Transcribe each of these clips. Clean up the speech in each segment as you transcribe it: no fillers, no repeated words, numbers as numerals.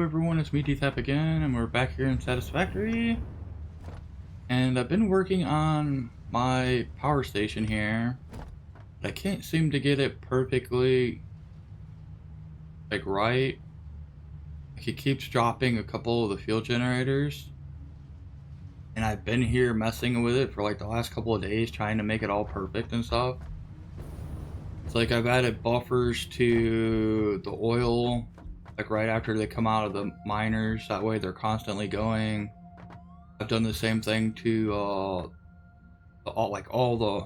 everyone, it's me DTAP again, and we're back here in Satisfactory. And I've been working on my power station here, but I can't seem to get it perfectly, right. Like, it keeps dropping a couple of the fuel generators. And I've been here messing with it for like the last couple of days, trying to make it all perfect and stuff. It's like I've added buffers to the oil, like right after they come out of the miners, that way they're constantly going. I've done the same thing to all the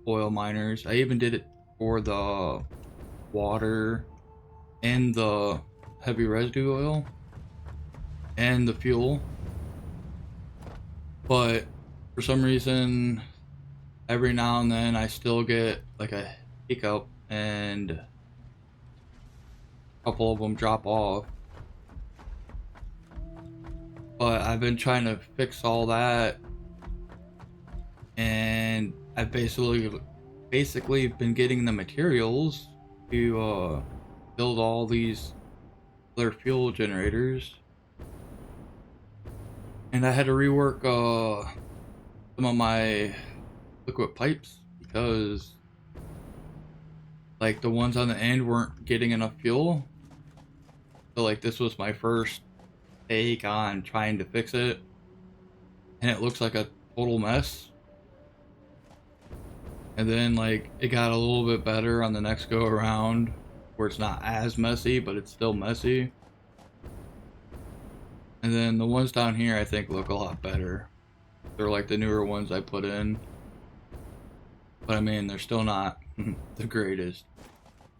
oil miners. I even did it for the water and the heavy residue oil and the fuel. But for some reason, every now and then I still get like a hiccup and a couple of them drop off. But I've been trying to fix all that, and I've basically been getting the materials to build all these other fuel generators. And I had to rework some of my liquid pipes because like the ones on the end weren't getting enough fuel. So like this was my first take on trying to fix it, and it looks like a total mess. And then like it got a little bit better on the next go around, where it's not as messy, but it's still messy. And then the ones down here I think look a lot better. They're like the newer ones I put in, but I mean they're still not the greatest.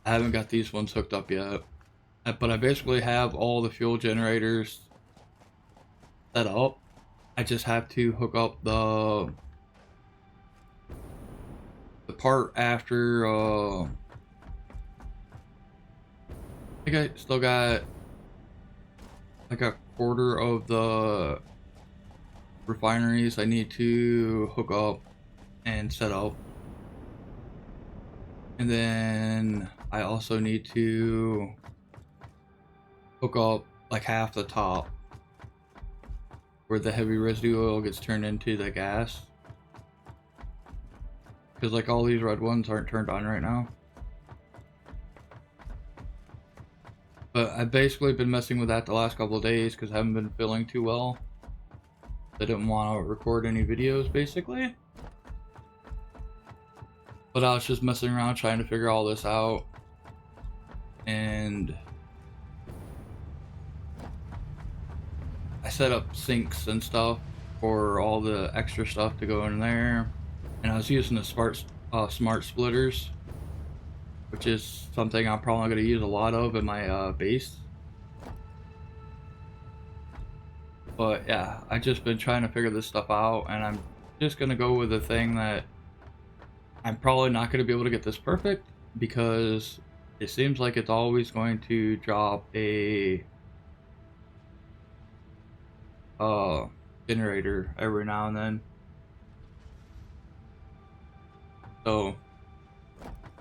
I haven't got these ones hooked up yet, but I basically have all the fuel generators set up. I just have to hook up the part after. I think I still got like a quarter of the refineries I need to hook up and set up, and then I also need to hook up like half the top where the heavy residue oil gets turned into the gas, because like all these red ones aren't turned on right now. But I've basically been messing with that the last couple of days because I haven't been feeling too well. I didn't want to record any videos basically, but I was just messing around trying to figure all this out. And I set up sinks and stuff for all the extra stuff to go in there, and I was using the smart splitters, which is something I'm probably going to use a lot of in my base. But yeah, I've just been trying to figure this stuff out, and I'm just going to go with the thing that I'm probably not going to be able to get this perfect, because it seems like it's always going to drop a generator every now and then. So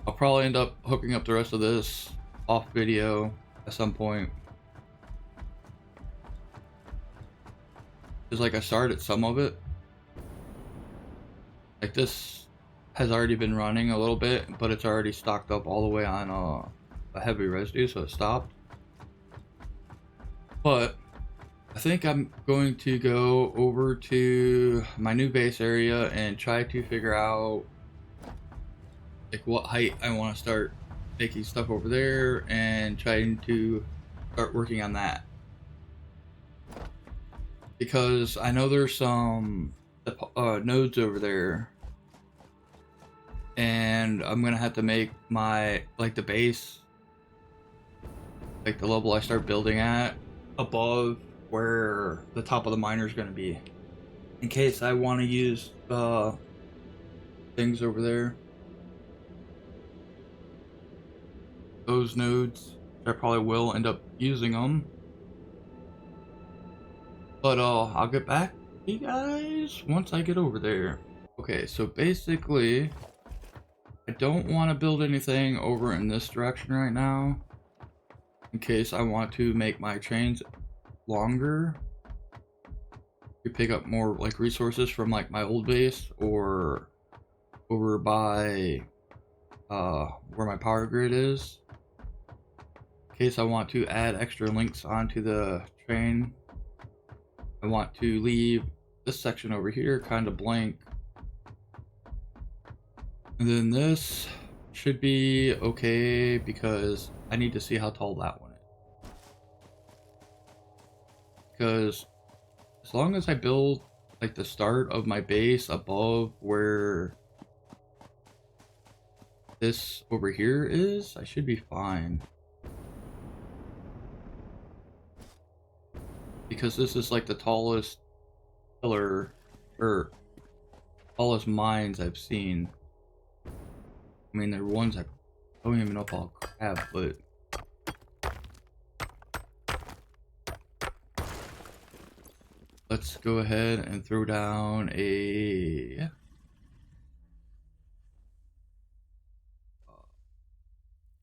I'll probably end up hooking up the rest of this off video at some point. Just like I started some of it. Like this has already been running a little bit, but it's already stocked up all the way on a heavy residue, so it stopped. But I think I'm going to go over to my new base area and try to figure out like what height I want to start making stuff over there, and trying to start working on that, because I know there's some nodes over there, and I'm gonna have to make my the base, like the level I start building at, above where the top of the miner is gonna be, in case I want to use things over there. Those nodes, I probably will end up using them. But I'll get back to you guys once I get over there. Okay, so basically I don't want to build anything over in this direction right now, in case I want to make my trains longer to pick up more like resources from like my old base or over by where my power grid is, in case I want to add extra links onto the train. I want to leave this section over here kind of blank, and then this should be okay because I need to see how tall that one is, because as long as I build like the start of my base above where this over here is, I should be fine. Because this is like the tallest pillar or tallest mines I've seen. I mean, they're ones I don't even know if I'll grab, but let's go ahead and throw down a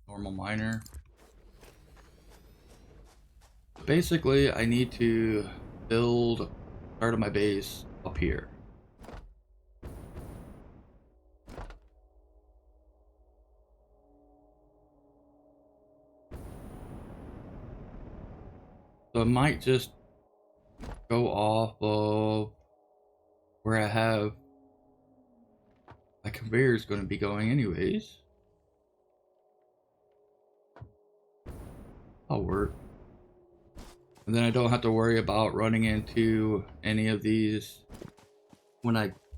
normal miner. Basically, I need to build part of my base up here. So I might just go off of where I have my conveyor is going to be going anyways. I'll work. And then I don't have to worry about running into any of these when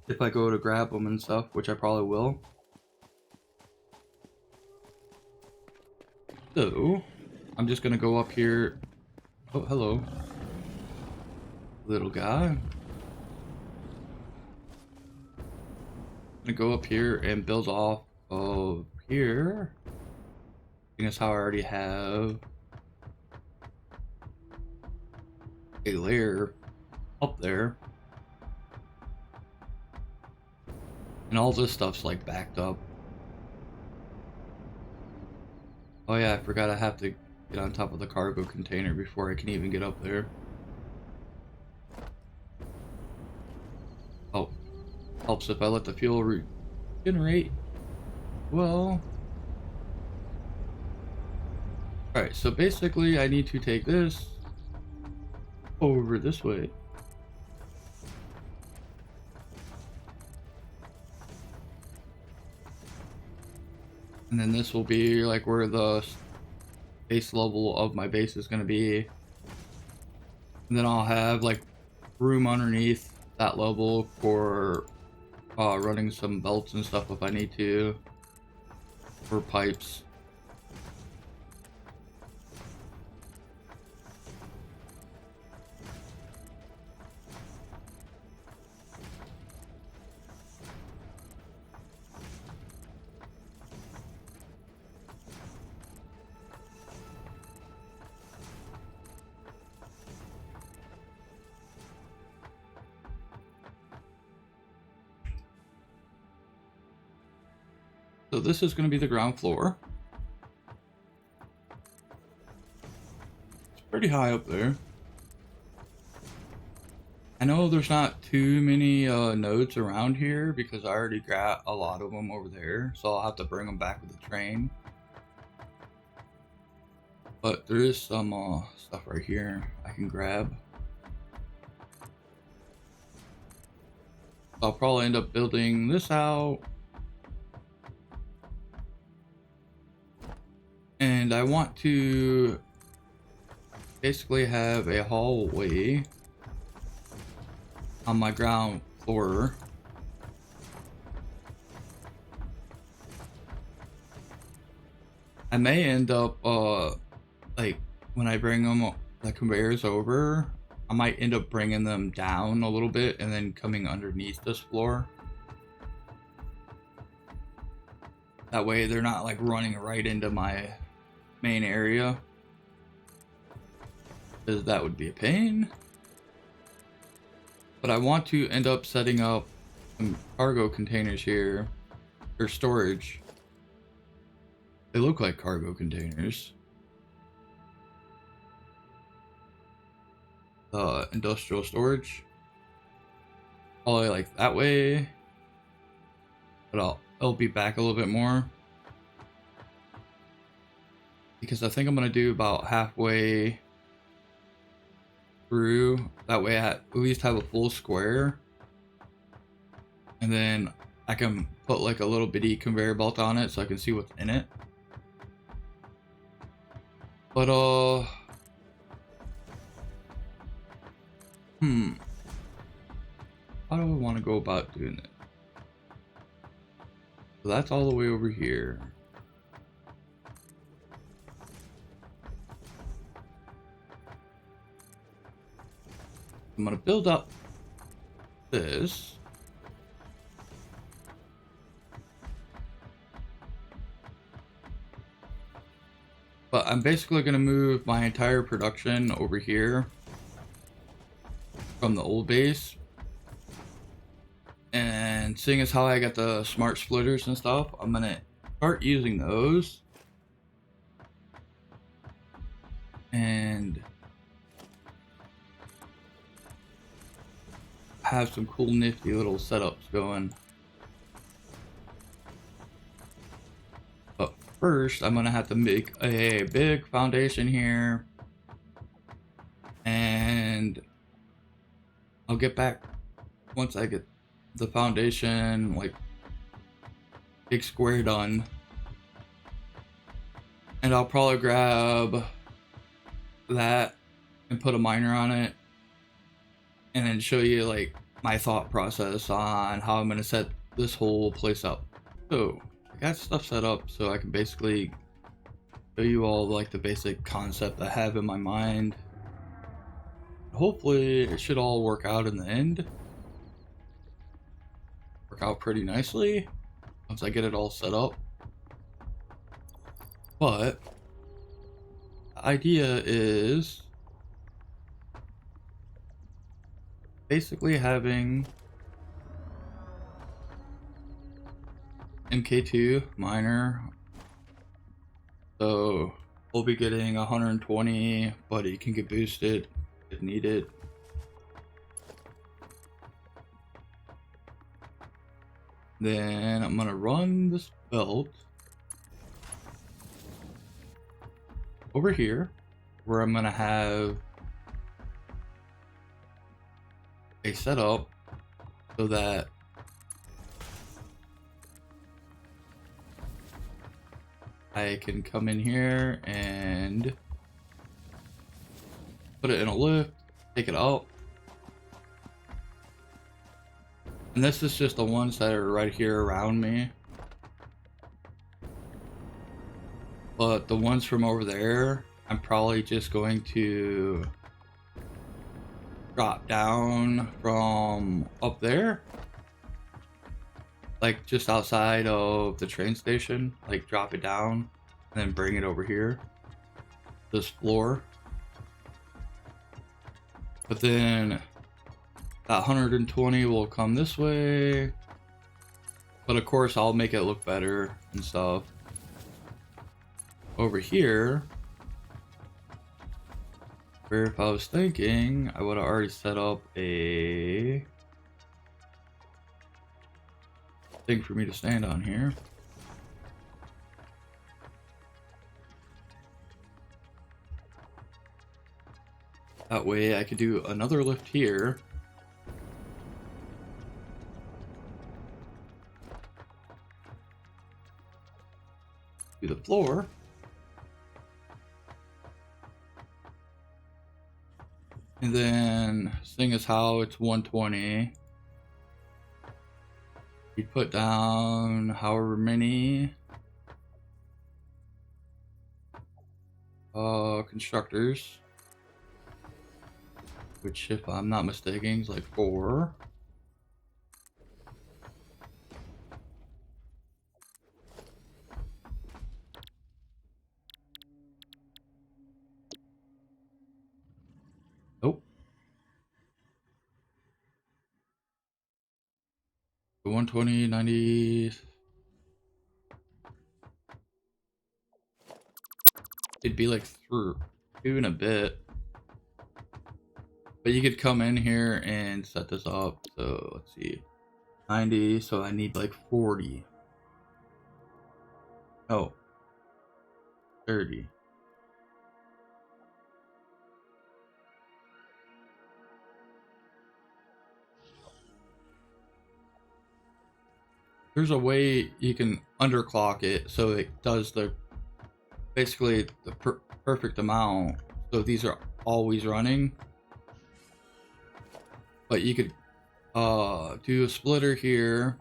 if I go to grab them and stuff, which I probably will. So I'm just gonna go up here. Oh, hello, little guy. I'm gonna go up here and build off of here. I think that's how I already have a layer up there. And all this stuff's like backed up. Oh yeah, I forgot I have to get on top of the cargo container before I can even get up there. Oh, helps if I let the fuel regenerate. Well, alright, so basically I need to take this over this way. And then this will be like where the base level of my base is going to be. And then I'll have like room underneath that level for running some belts and stuff if I need to, or pipes. So this is going to be the ground floor. It's pretty high up there. I know there's not too many nodes around here because I already got a lot of them over there, so I'll have to bring them back with the train. But there is some stuff right here I can grab. I'll probably end up building this out. And I want to basically have a hallway on my ground floor. I may end up like when I bring them the conveyors over, I might end up bringing them down a little bit and then coming underneath this floor. That way they're not like running right into my main area, because that would be a pain. But I want to end up setting up some cargo containers here, or storage. They look like cargo containers. the industrial storage. Probably like that way, but I'll be back a little bit more because I think I'm gonna do about halfway through. That way I at least have a full square, and then I can put like a little bitty conveyor belt on it so I can see what's in it. But how do I want to go about doing it? So that's all the way over here. I'm gonna build up this. But I'm basically gonna move my entire production over here from the old base. And seeing as how I got the smart splitters and stuff, I'm gonna start using those. And have some cool nifty little setups going. But first, I'm gonna have to make a big foundation here. And I'll get back once I get the foundation, like big square done. And I'll probably grab that and put a miner on it. And then show you like my thought process on how I'm gonna set this whole place up. So I got stuff set up so I can basically show you all like the basic concept I have in my mind. Hopefully it should all work out in the end. Work out pretty nicely once I get it all set up. But the idea is basically having MK2 miner. So we'll be getting 120, but it can get boosted if needed. Then I'm gonna run this belt over here where I'm gonna have a setup so that I can come in here and put it in a lift, take it out. And this is just the ones that are right here around me. But the ones from over there, I'm probably just going to drop down from up there. Like just outside of the train station, like drop it down and then bring it over here. This floor. But then that 120 will come this way. But of course I'll make it look better and stuff. Over here, where if I was thinking, I would have already set up a thing for me to stand on here. That way I could do another lift here. To the floor. And then, seeing as how it's 120, we put down however many constructors, which if I'm not mistaken is like 4. Nope. 120, 90. It'd be like through 2 and a bit. But you could come in here and set this up. So let's see, 90. So I need like 40. Oh, 30. There's a way you can underclock it so it does the basically the perfect amount. So these are always running. But you could do a splitter here.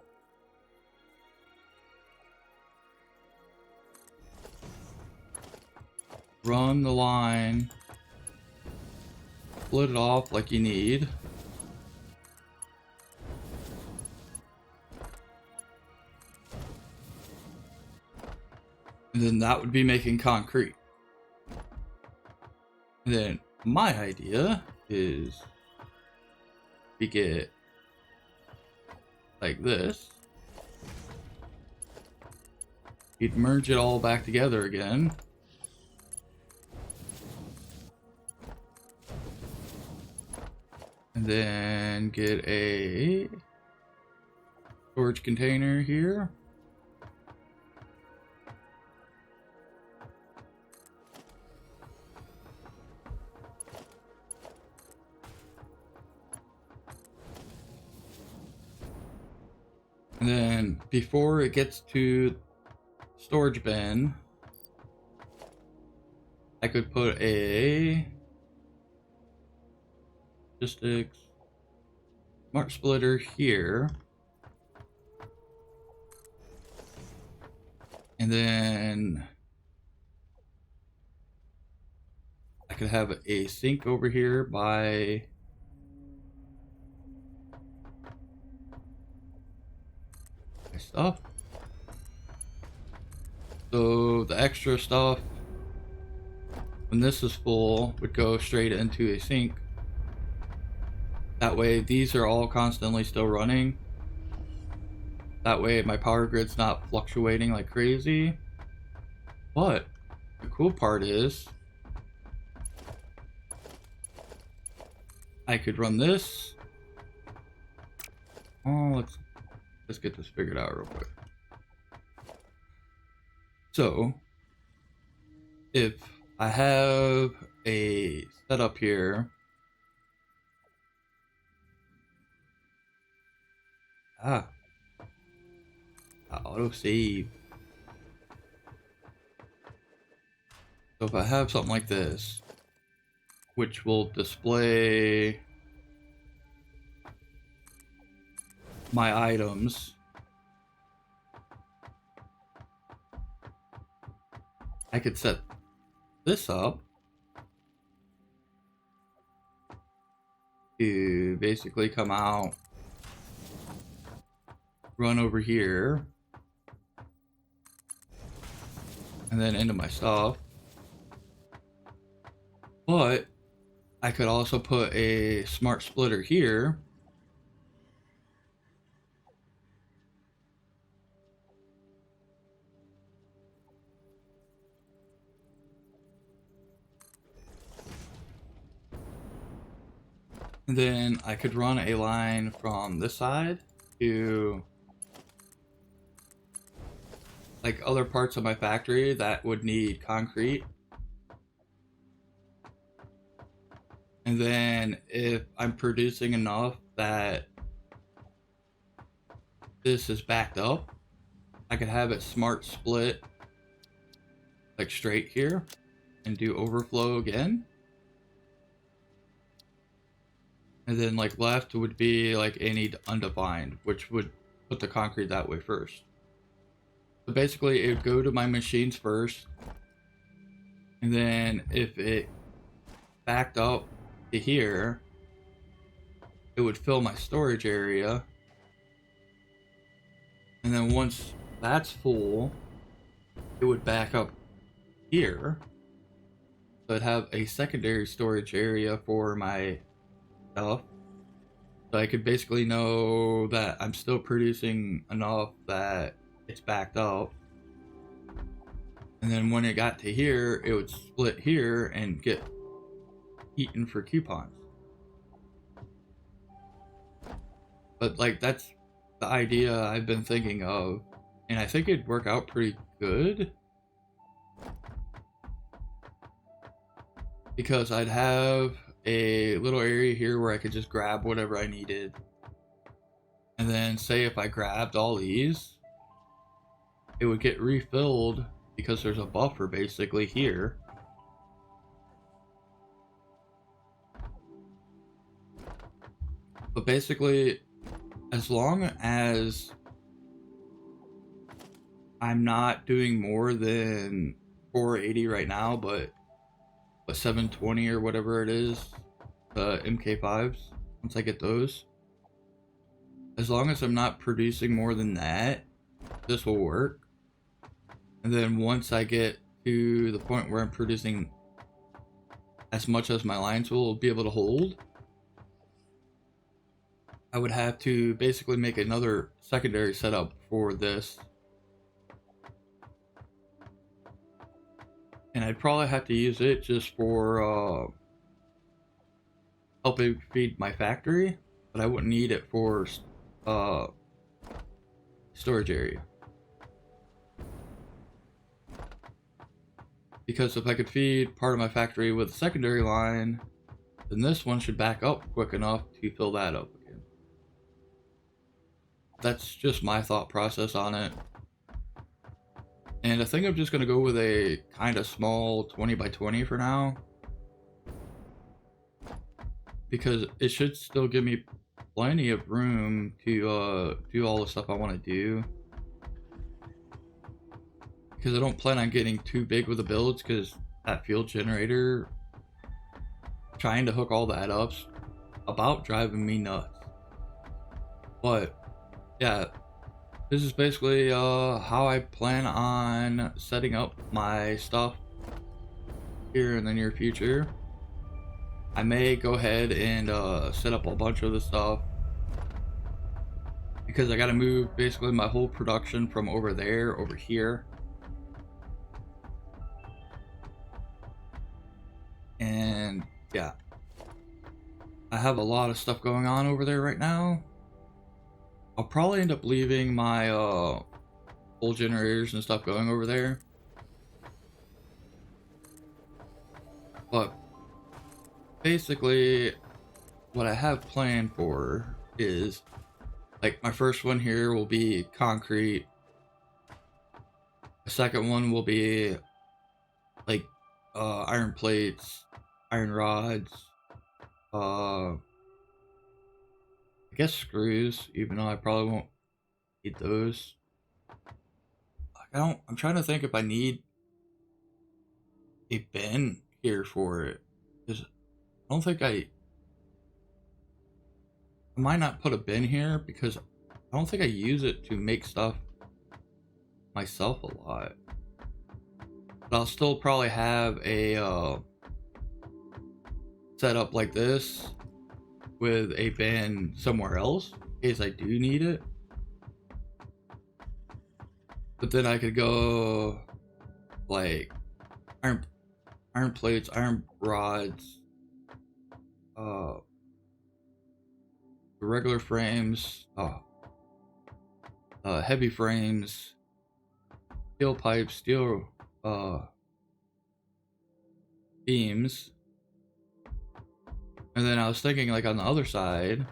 Run the line. Split it off like you need. And then that would be making concrete. And then my idea is we get like this. You'd merge it all back together again. And then get a storage container here. And then before it gets to storage bin, I could put a logistics smart splitter here. And then I could have a sink over here by my stuff. So the extra stuff, when this is full, would go straight into a sink. That way these are all constantly still running. That way my power grid's not fluctuating like crazy. But the cool part is I could run this. Oh, let's get this figured out real quick. So if I have a setup here, auto save. So if I have something like this, which will display my items, I could set this up to basically come out, run over here, and then into my stuff. But I could also put a smart splitter here. And then I could run a line from this side to like other parts of my factory that would need concrete. And then if I'm producing enough that this is backed up, I could have it smart split like straight here and do overflow again. And then like left would be like any undefined, which would put the concrete that way first. So basically it would go to my machines first. And then if it backed up to here, it would fill my storage area. And then once that's full, it would back up here. So I'd have a secondary storage area for my stuff. So I could basically know that I'm still producing enough that it's backed up. And then when it got to here, it would split here and get eaten for coupons. But like that's the idea I've been thinking of, and I think it'd work out pretty good because I'd have a little area here where I could just grab whatever I needed. And then say if I grabbed all these, it would get refilled because there's a buffer basically here. But basically, as long as I'm not doing more than 480 right now, but 720 or whatever it is, the MK5s, once I get those, as long as I'm not producing more than that, this will work. And then once I get to the point where I'm producing as much as my lines will be able to hold, I would have to basically make another secondary setup for this. And I'd probably have to use it just for helping feed my factory, but I wouldn't need it for storage area. Because if I could feed part of my factory with a secondary line, then this one should back up quick enough to fill that up again. That's just my thought process on it. And I think I'm just going to go with a kind of small 20 by 20 for now. Because it should still give me plenty of room to do all the stuff I want to do. Because I don't plan on getting too big with the builds, because that fuel generator, trying to hook all that up's about driving me nuts. But yeah, this is basically how I plan on setting up my stuff here in the near future. I may go ahead and set up a bunch of the stuff, because I gotta move basically my whole production from over there over here. And yeah, I have a lot of stuff going on over there right now. I'll probably end up leaving my full generators and stuff going over there. But basically, what I have planned for is, like, my first one here will be concrete. The second one will be like iron plates, iron rods, I guess screws, even though I probably won't need those. I'm trying to think if I need a bin here for it, because I don't think I might not put a bin here, because I don't think I use it to make stuff myself a lot. But I'll still probably have a setup like this with a bin somewhere else in case I do need it. But then I could go like iron plates, iron rods, regular frames, heavy frames, steel pipes, steel beams. And then I was thinking, like, on the other side,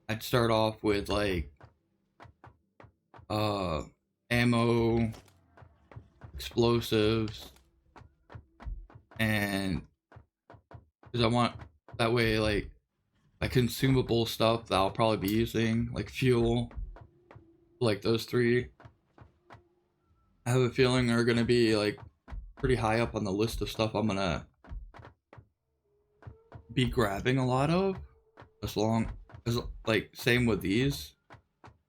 I'd start off with like ammo, explosives, and because I want that way, like consumable stuff that I'll probably be using, like fuel, like those three, I have a feeling are gonna be like pretty high up on the list of stuff I'm gonna be grabbing a lot of, as long as, like, same with these.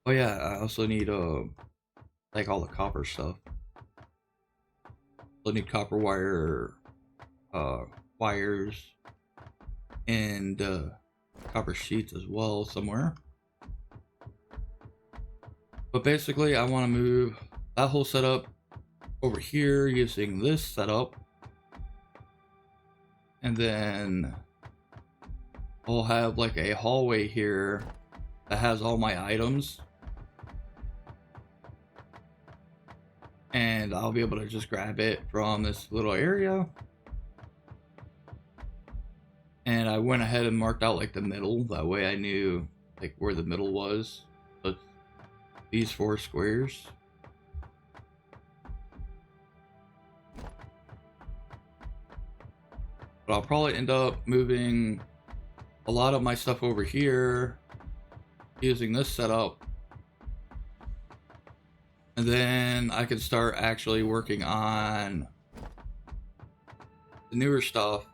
Oh yeah, I also need like all the copper stuff. I need copper wire, wires, and copper sheets as well somewhere. But basically, I want to move that whole setup over here using this setup, and then I'll have like a hallway here that has all my items, and I'll be able to just grab it from this little area. And I went ahead and marked out like the middle, that way I knew like where the middle was. So it's these 4 squares. But I'll probably end up moving a lot of my stuff over here using this setup, and then I can start actually working on the newer stuff.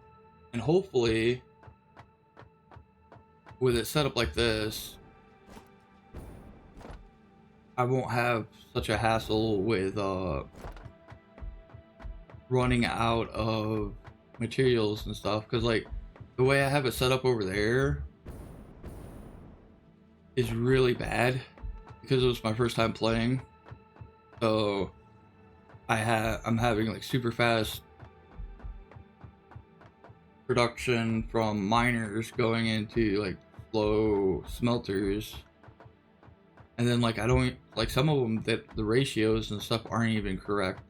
And hopefully with it set up like this, I won't have such a hassle with running out of materials and stuff, because like the way I have it set up over there is really bad because it was my first time playing. So I'm having like super fast production from miners going into like slow smelters, and then like I don't like some of them that the ratios and stuff aren't even correct.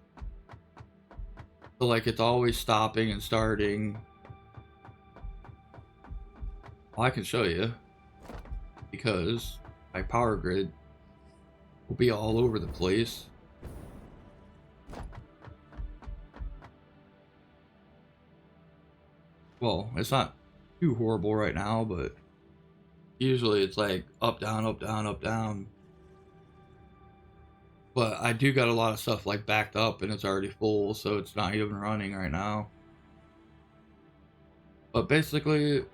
So like it's always stopping and starting. Well, I can show you because my power grid will be all over the place. Well, it's not too horrible right now, but usually it's like up, down, up, down, up, down. But I do got a lot of stuff like backed up and it's already full, so it's not even running right now. But basically,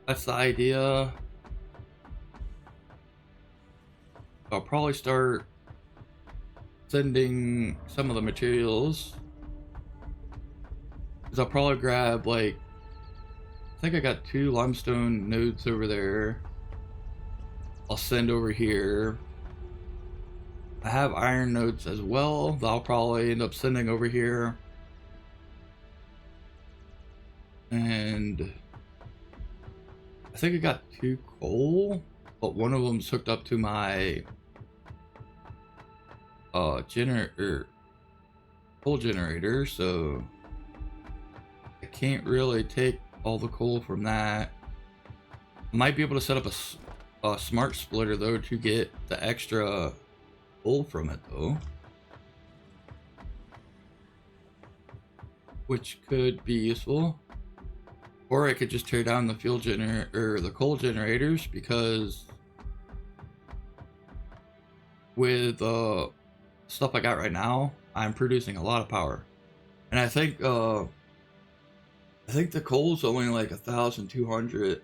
that's the idea. I'll probably start sending some of the materials, because I'll probably grab like, I think I got 2 limestone nodes over there. I'll send over here. I have iron nodes as well that I'll probably end up sending over here. And I think I got 2 coal, but one of them's hooked up to my coal generator, so I can't really take all the coal from that. I might be able to set up a smart splitter though to get the extra coal from it though, which could be useful. Or I could just tear down the fuel generator or the coal generators, because with stuff I got right now, I'm producing a lot of power. And I think the coal's only like 1,200.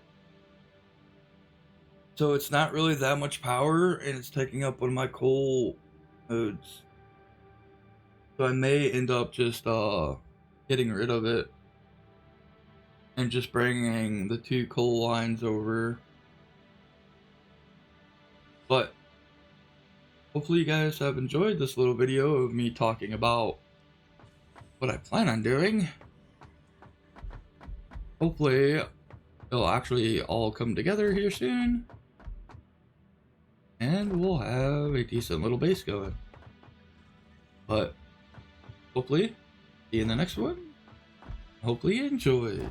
So it's not really that much power, and it's taking up one of my coal nodes. So I may end up just getting rid of it and just bringing the 2 coal lines over. But hopefully you guys have enjoyed this little video of me talking about what I plan on doing. Hopefully it'll actually all come together here soon, and we'll have a decent little base going. But hopefully see you in the next one. Hopefully you enjoyed.